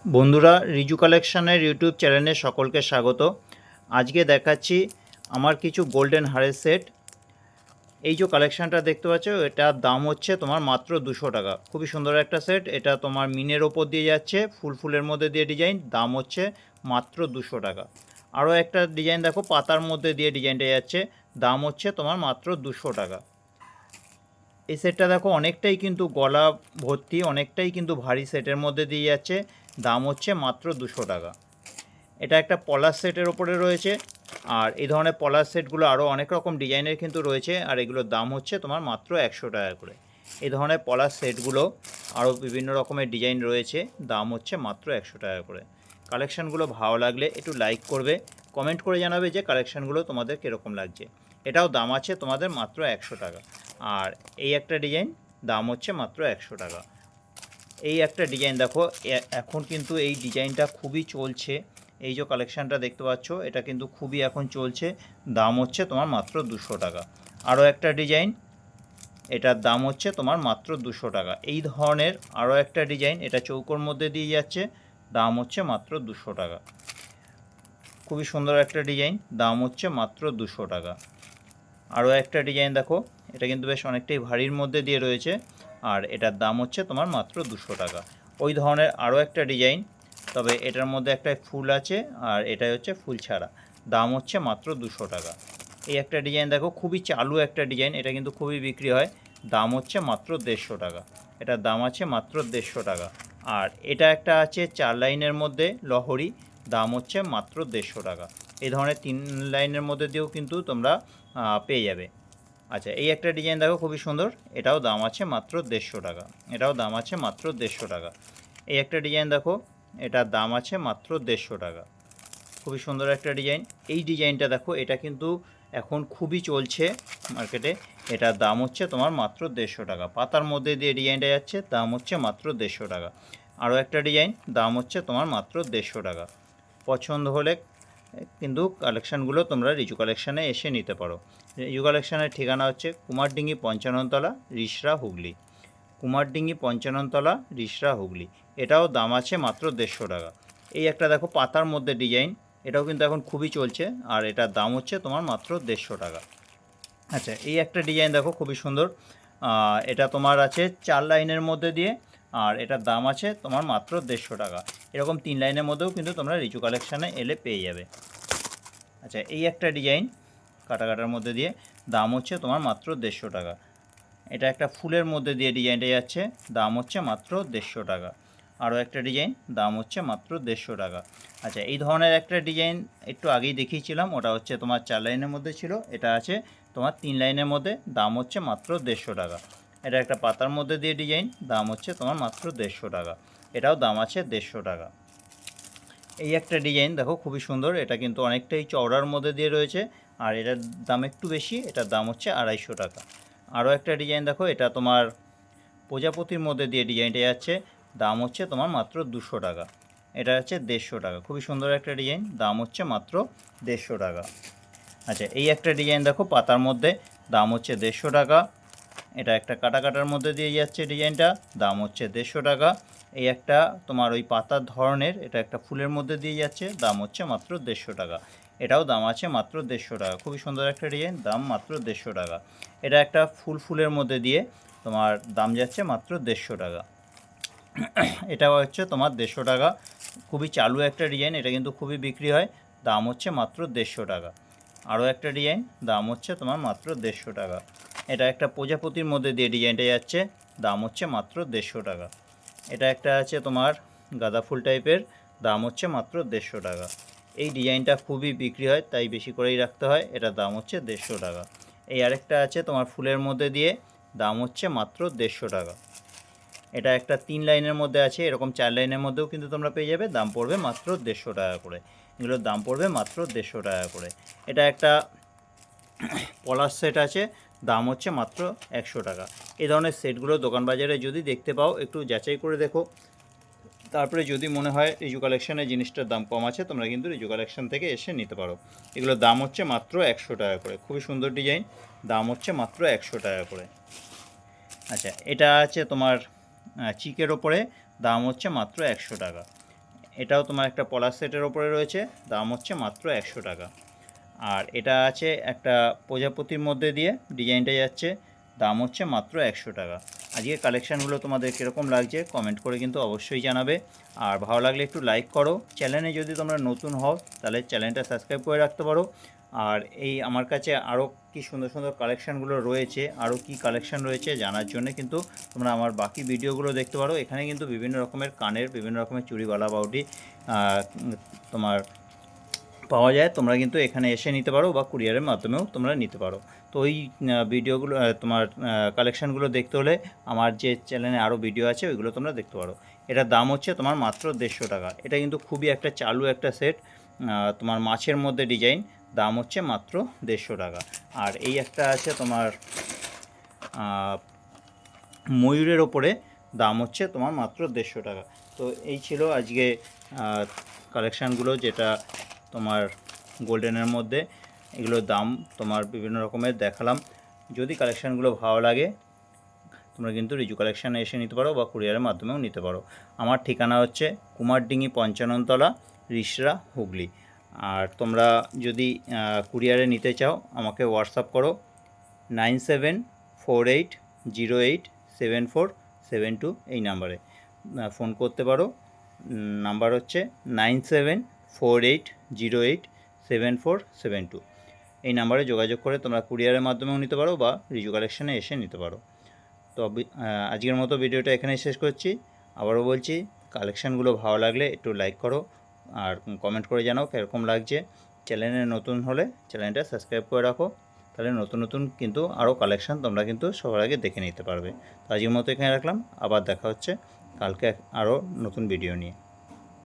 বন্ধুরা, রিজু কালেকশনের ইউটিউব চ্যানেলে সকলকে স্বাগত। আজকে দেখাচ্ছি আমার কিছু গোল্ডেন হারের সেট। এই যে কালেকশানটা দেখতে পাচ্ছ, এটার দাম হচ্ছে তোমার মাত্র 200 টাকা। খুবই সুন্দর একটা সেট। এটা তোমার মিনের ওপর দিয়ে যাচ্ছে, ফুলের মধ্যে দিয়ে ডিজাইন। দাম হচ্ছে মাত্র 200 টাকা। আরও একটা ডিজাইন দেখো, পাতার মধ্যে দিয়ে ডিজাইনটা যাচ্ছে। দাম হচ্ছে তোমার মাত্র 200 টাকা। এই সেটটা দেখো অনেকটাই কিন্তু গলা ভর্তি, অনেকটাই কিন্তু ভারী সেটের মধ্যে দিয়ে যাচ্ছে। দাম হচ্ছে মাত্র 200 টাকা। এটা একটা পলাশ সেটের ওপরে রয়েছে। আর এই ধরনের পলাশ সেটগুলো আরও অনেক রকম ডিজাইনের কিন্তু রয়েছে, আর এগুলোর দাম হচ্ছে তোমার মাত্র 100 টাকা করে। এই ধরনের পলাশ সেটগুলো আরও বিভিন্ন রকমের ডিজাইন রয়েছে, দাম হচ্ছে মাত্র 100 টাকা করে। কালেকশানগুলো ভালো লাগলে একটু লাইক করবে, কমেন্ট করে জানাবে যে কালেকশানগুলো তোমাদের কীরকম লাগছে। এটাও দাম আছে তোমাদের মাত্র 100 টাকা। আর এই একটা ডিজাইন, দাম হচ্ছে মাত্র 100 টাকা। এই একটা ডিজাইন দেখো, এখন কিন্তু এই ডিজাইনটা খুবই চলছে। এই যে কালেকশানটা দেখতে পাচ্ছ, এটা কিন্তু খুবই এখন চলছে। দাম হচ্ছে তোমার মাত্র 200 টাকা। আরও একটা ডিজাইন, এটার দাম হচ্ছে তোমার মাত্র 200 টাকা। এই ধরনের আরও একটা ডিজাইন, এটা চৌকোর মধ্যে দিয়ে যাচ্ছে। দাম হচ্ছে মাত্র 200 টাকা। খুবই সুন্দর একটা ডিজাইন, দাম হচ্ছে মাত্র 200 টাকা। আরও একটা ডিজাইন দেখো, এটা কিন্তু বেশ অনেকটাই ভারীর মধ্যে দিয়ে রয়েছে, আর এটার দাম হচ্ছে তোমার মাত্র 200 টাকা। ওই ধরনের আরও একটা ডিজাইন, তবে এটার মধ্যে একটা ফুল আছে, আর এটাই হচ্ছে ফুল ছাড়া। দাম হচ্ছে মাত্র 200 টাকা। এই একটা ডিজাইন দেখো, খুবই চালু একটা ডিজাইন, এটা কিন্তু খুবই বিক্রি হয়। দাম হচ্ছে মাত্র 150 টাকা। এটার দাম আছে মাত্র 150 টাকা। আর এটা একটা আছে 4 লাইনের মধ্যে লহরি, দাম হচ্ছে মাত্র 150 টাকা। এই ধরনের 3 লাইনের মধ্যে দিয়েও কিন্তু তোমরা পেয়ে যাবে। আচ্ছা, এই একটা ডিজাইন দেখো, খুবই সুন্দর। এটাও দাম আছে মাত্র 150 টাকা। এটাও দাম আছে মাত্র 150 টাকা। এই একটা ডিজাইন দেখো, এটার দাম আছে মাত্র 150 টাকা। খুবই সুন্দর একটা ডিজাইন। এই ডিজাইনটা দেখো, এটা কিন্তু এখন খুবই চলছে মার্কেটে। এটার দাম হচ্ছে তোমার মাত্র 150 টাকা। পাতার মধ্যে দিয়ে ডিজাইনটা যাচ্ছে, দাম হচ্ছে মাত্র 150 টাকা। আরও একটা ডিজাইন, দাম হচ্ছে তোমার মাত্র 150 টাকা। পছন্দ হলে কিন্তু কালেকশানগুলো তোমরা রিজু কালেকশানে এসে নিতে পারো। রিজু কালেকশানের ঠিকানা হচ্ছে কুমারডিঙ্গি 55তলা, রিষড়া, হুগলি। কুমারডিঙ্গি 55তলা, রিষড়া, হুগলি। এটাও দাম আছে মাত্র 150 টাকা। এই একটা দেখো পাতার মধ্যে ডিজাইন, এটাও কিন্তু এখন খুবই চলছে, আর এটার দাম হচ্ছে তোমার মাত্র 150 টাকা। আচ্ছা, এই একটা ডিজাইন দেখো, খুবই সুন্দর। এটা তোমার আছে 4 লাইনের মধ্যে দিয়ে, আর এটার দাম আছে তোমার মাত্র 150 টাকা। এরকম 3 লাইনের মধ্যেও কিন্তু তোমরা রিজু কালেকশানে এলে পেয়ে যাবে। আচ্ছা, এই একটা ডিজাইন কাটার মধ্যে দিয়ে, দাম হচ্ছে তোমার মাত্র 150 টাকা। এটা একটা ফুলের মধ্যে দিয়ে ডিজাইনটা যাচ্ছে, দাম হচ্ছে মাত্র 150 টাকা। আরও একটা ডিজাইন, দাম হচ্ছে মাত্র 150 টাকা। আচ্ছা, এই ধরনের একটা ডিজাইন একটু আগেই দেখিয়েছিলাম, ওটা হচ্ছে তোমার 4 লাইনের মধ্যে ছিল। এটা আছে তোমার 3 লাইনের মধ্যে, দাম হচ্ছে মাত্র 150 টাকা। এটা একটা পাতার মধ্যে দিয়ে ডিজাইন, দাম হচ্ছে তোমার মাত্র 150 টাকা। এটাও দাম আছে 150 টাকা। এই একটা ডিজাইন দেখো, খুবই সুন্দর। এটা কিন্তু অনেকটাই চওড়ার মধ্যে দিয়ে রয়েছে, আর এটার দাম একটু বেশি। এটার দাম হচ্ছে 250 টাকা। আরও একটা ডিজাইন দেখো, এটা তোমার প্রজাপতির মধ্যে দিয়ে ডিজাইনটা যাচ্ছে, দাম হচ্ছে তোমার মাত্র 200 টাকা। এটা হচ্ছে 150 টাকা। খুবই সুন্দর একটা ডিজাইন, দাম হচ্ছে মাত্র 150 টাকা। আচ্ছা, এই একটা ডিজাইন দেখো পাতার মধ্যে, দাম হচ্ছে 150 টাকা। এটা একটা কাটার মধ্যে দিয়ে যাচ্ছে ডিজাইনটা, দাম হচ্ছে 150 টাকা। এই একটা তোমার ওই পাতার ধরনের, এটা একটা ফুলের মধ্যে দিয়ে যাচ্ছে, দাম হচ্ছে মাত্র 150 টাকা। এটাও দাম আছে মাত্র 150 টাকা। খুবই সুন্দর একটা ডিজাইন, দাম মাত্র 150 টাকা। এটা একটা ফুলের মধ্যে দিয়ে তোমার দাম যাচ্ছে মাত্র 150 টাকা। এটাও হচ্ছে তোমার 150 টাকা। খুবই চালু একটা ডিজাইন, এটা কিন্তু খুবই বিক্রি হয়। দাম হচ্ছে মাত্র 150 টাকা। আরও একটা ডিজাইন, দাম হচ্ছে তোমার মাত্র 150 টাকা। এটা একটা প্রজাপতির মধ্যে দিয়ে ডিজাইনটা যাচ্ছে, দাম হচ্ছে মাত্র 150 টাকা। এটা একটা আছে তোমার গাঁদা ফুল টাইপের, দাম হচ্ছে মাত্র 150 টাকা। এই ডিজাইনটা খুবই বিক্রি হয়, তাই বেশি করেই রাখতে হয়। এটার দাম হচ্ছে 150 টাকা। এই আরেকটা আছে তোমার ফুলের মধ্যে দিয়ে, দাম হচ্ছে মাত্র 150 টাকা। এটা একটা 3 লাইনের মধ্যে আছে, এরকম 4 লাইনের মধ্যেও কিন্তু তোমরা পেয়ে যাবে। দাম পড়বে মাত্র 150 টাকা করে। এগুলোর দাম পড়বে মাত্র 150 টাকা করে। এটা একটা পলাশ সেট আছে, দাম হচ্ছে মাত্র 100 টাকা। এই ধরনের সেটগুলো দোকান বাজারে যদি দেখতে পাও, একটু যাচাই করে দেখো। তারপরে যদি মনে হয় রিজু কালেকশানের জিনিসটার দাম কম আছে, তোমরা কিন্তু রিজু কালেকশান থেকে এসে নিতে পারো। এগুলোর দাম হচ্ছে মাত্র 100 টাকা করে। খুবই সুন্দর ডিজাইন, দাম হচ্ছে মাত্র 100 টাকা করে। আচ্ছা, এটা আছে তোমার চিকের ওপরে, দাম হচ্ছে মাত্র 100 টাকা। এটাও তোমার একটা পলাশ সেটের ওপরে রয়েছে, দাম হচ্ছে মাত্র 100 টাকা। আর এটা আছে একটা প্রজাপতির মধ্যে দিয়ে ডিজাইনটা যাচ্ছে, দাম হচ্ছে মাত্র 100 টাকা। আজকে কালেকশানগুলো তোমাদের কীরকম লাগছে কমেন্ট করে কিন্তু অবশ্যই জানাবে। আর ভালো লাগলে একটু লাইক করো। চ্যানেলে যদি তোমরা নতুন হও তাহলে চ্যানেলটা সাবস্ক্রাইব করে রাখতে পারো। আর এই আমার কাছে আরও কি সুন্দর সুন্দর কালেকশানগুলো রয়েছে, আরও কি কালেকশান রয়েছে জানার জন্য কিন্তু তোমরা আমার বাকি ভিডিওগুলো দেখতে পারো। এখানে কিন্তু বিভিন্ন রকমের কানের, বিভিন্ন রকমের চুড়ি, বালা, বাউটি তোমার পাওয়া যায়। তোমরা কিন্তু এখানে এসে নিতে পারো বা কুরিয়ারের মাধ্যমেও তোমরা নিতে পারো। তো ওই ভিডিওগুলো তোমার কালেকশানগুলো দেখতে হলে আমার যে চ্যানেলে আরও ভিডিও আছে ওইগুলো তোমরা দেখতে পারো। এটার দাম হচ্ছে তোমার মাত্র 150 টাকা। এটা কিন্তু খুবই একটা চালু একটা সেট, তোমার মাছের মধ্যে ডিজাইন, দাম হচ্ছে মাত্র 150 টাকা। আর এই একটা আছে তোমার ময়ূরের ওপরে, দাম হচ্ছে তোমার মাত্র 150 টাকা। তো এই ছিল আজকে কালেকশানগুলো, যেটা তোমার গোল্ডেনের মধ্যে এগুলোর দাম তোমার বিভিন্ন রকমের দেখালাম। যদি কালেকশানগুলো ভালো লাগে তোমরা কিন্তু রিজু কালেকশানে এসে নিতে পারো বা কুরিয়ারের মাধ্যমেও নিতে পারো। আমার ঠিকানা হচ্ছে কুমারডিঙ্গি 55 তলা, রিসরা, হুগলি। আর তোমরা যদি কুরিয়ারে নিতে চাও আমাকে হোয়াটসঅ্যাপ করো 9748087472 এই নাম্বারে ফোন করতে পারো। নাম্বার হচ্ছে 9748087472। এই নাম্বারে যোগাযোগ করে তোমরা কুরিয়ারের মাধ্যমেও নিতে পারো বা রিজু কালেকশানে এসে নিতে পারো। তো আজকের মতো ভিডিওটা এখানেই শেষ করছি। আবারও বলছি, কালেকশানগুলো ভালো লাগলে একটু লাইক করো আর কমেন্ট করে জানাও কীরকম লাগছে। চ্যানেলে নতুন হলে চ্যানেলটা সাবস্ক্রাইব করে রাখো, তাহলে নতুন নতুন কিন্তু আরও কালেকশান তোমরা কিন্তু সবার আগে দেখে নিতে পারবে। তো আজকের মতো এখানে রাখলাম, আবার দেখা হচ্ছে কালকে আরও নতুন ভিডিও নিয়ে।